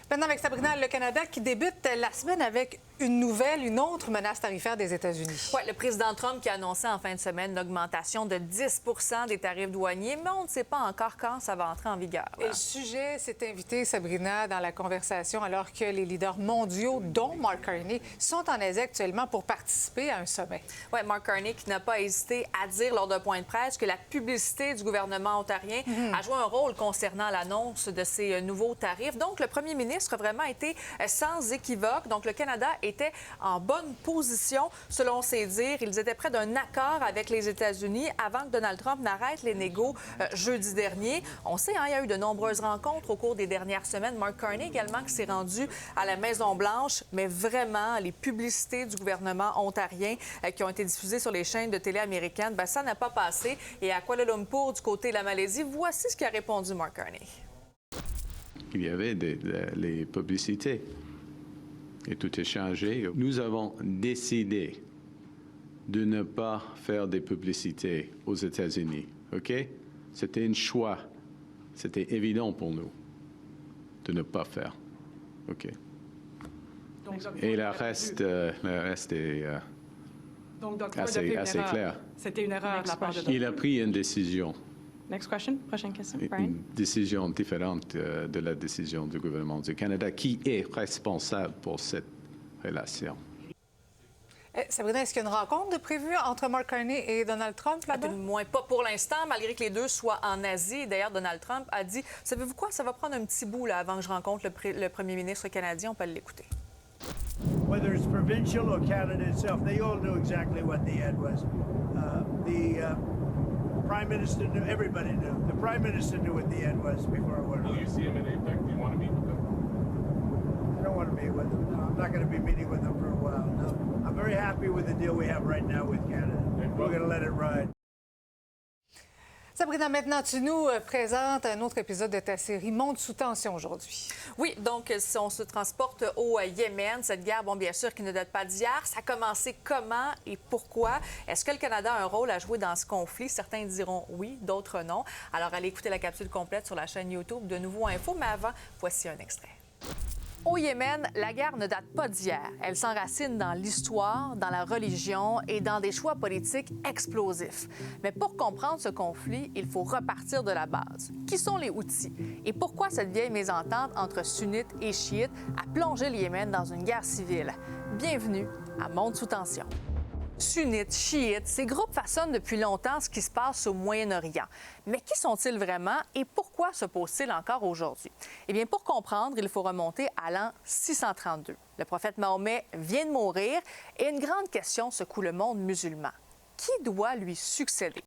Maintenant, avec Sabrina, le Canada qui débute la semaine avec une autre menace tarifaire des États-Unis. Oui, le président Trump qui a annoncé en fin de semaine une augmentation de 10 des tarifs douaniers, mais on ne sait pas encore quand ça va entrer en vigueur. Et le sujet s'est invité, Sabrina, dans la conversation alors que les leaders mondiaux, dont Mark Carney, sont en Asie actuellement pour participer à un sommet. Oui, Mark Carney qui n'a pas hésité à dire lors d'un point de presse que la publicité du gouvernement ontarien a joué un rôle concernant l'annonce de ces nouveaux tarifs. Donc, le premier ministre a vraiment été sans équivoque. Donc, le Canada était en bonne position, selon ses dires. Ils étaient près d'un accord avec les États-Unis avant que Donald Trump n'arrête les négos jeudi dernier. On sait, il y a eu de nombreuses rencontres au cours des dernières semaines. Mark Carney également qui s'est rendu à la Maison-Blanche, mais vraiment, les publicités du gouvernement ontarien qui ont été diffusées sur les chaînes de télé américaines, ça n'a pas passé. Et à Kuala Lumpur, du côté de la Malaisie, voici ce qu'a répondu Mark Carney. Il y avait les publicités et tout est changé. Nous avons décidé de ne pas faire des publicités aux États-Unis, OK? C'était un choix. C'était évident pour nous de ne pas faire, OK? Donc, et le reste est assez clair. C'était une erreur de la part de Il a pris une décision. Next question. Prochaine question. Brian. Une décision différente de la décision du gouvernement du Canada qui est responsable pour cette relation. Sabrina, est-ce qu'il y a une rencontre de prévue entre Mark Carney et Donald Trump là-bas? Du moins pas pour l'instant, malgré que les deux soient en Asie. D'ailleurs, Donald Trump a dit, savez-vous quoi, ça va prendre un petit bout là, avant que je rencontre le premier ministre canadien. On peut l'écouter. Whether it's provincial or Canada itself, they all knew exactly what the ad was. The Prime Minister knew, everybody knew. The Prime Minister knew what the ad was before it went on. Will you see him in APEC? Do you want to meet with him? I don't want to meet with him. No, I'm not going to be meeting with him for a while. No. I'm very happy with the deal we have right now with Canada. We're going to let it ride. Sabrina, maintenant, tu nous présentes un autre épisode de ta série Monde sous tension aujourd'hui. Oui, donc si on se transporte au Yémen, cette guerre, bien sûr, qui ne date pas d'hier, ça a commencé comment et pourquoi? Est-ce que le Canada a un rôle à jouer dans ce conflit? Certains diront oui, d'autres non. Alors, allez écouter la capsule complète sur la chaîne YouTube de Nouveau Info, mais avant, voici un extrait. Au Yémen, la guerre ne date pas d'hier. Elle s'enracine dans l'histoire, dans la religion et dans des choix politiques explosifs. Mais pour comprendre ce conflit, il faut repartir de la base. Qui sont les Houthis? Et pourquoi cette vieille mésentente entre sunnites et chiites a plongé le Yémen dans une guerre civile? Bienvenue à Monde sous tension. Sunnites, chiites, ces groupes façonnent depuis longtemps ce qui se passe au Moyen-Orient. Mais qui sont-ils vraiment et pourquoi se posent-ils encore aujourd'hui? Eh bien, pour comprendre, il faut remonter à l'an 632. Le prophète Mahomet vient de mourir et une grande question secoue le monde musulman. Qui doit lui succéder?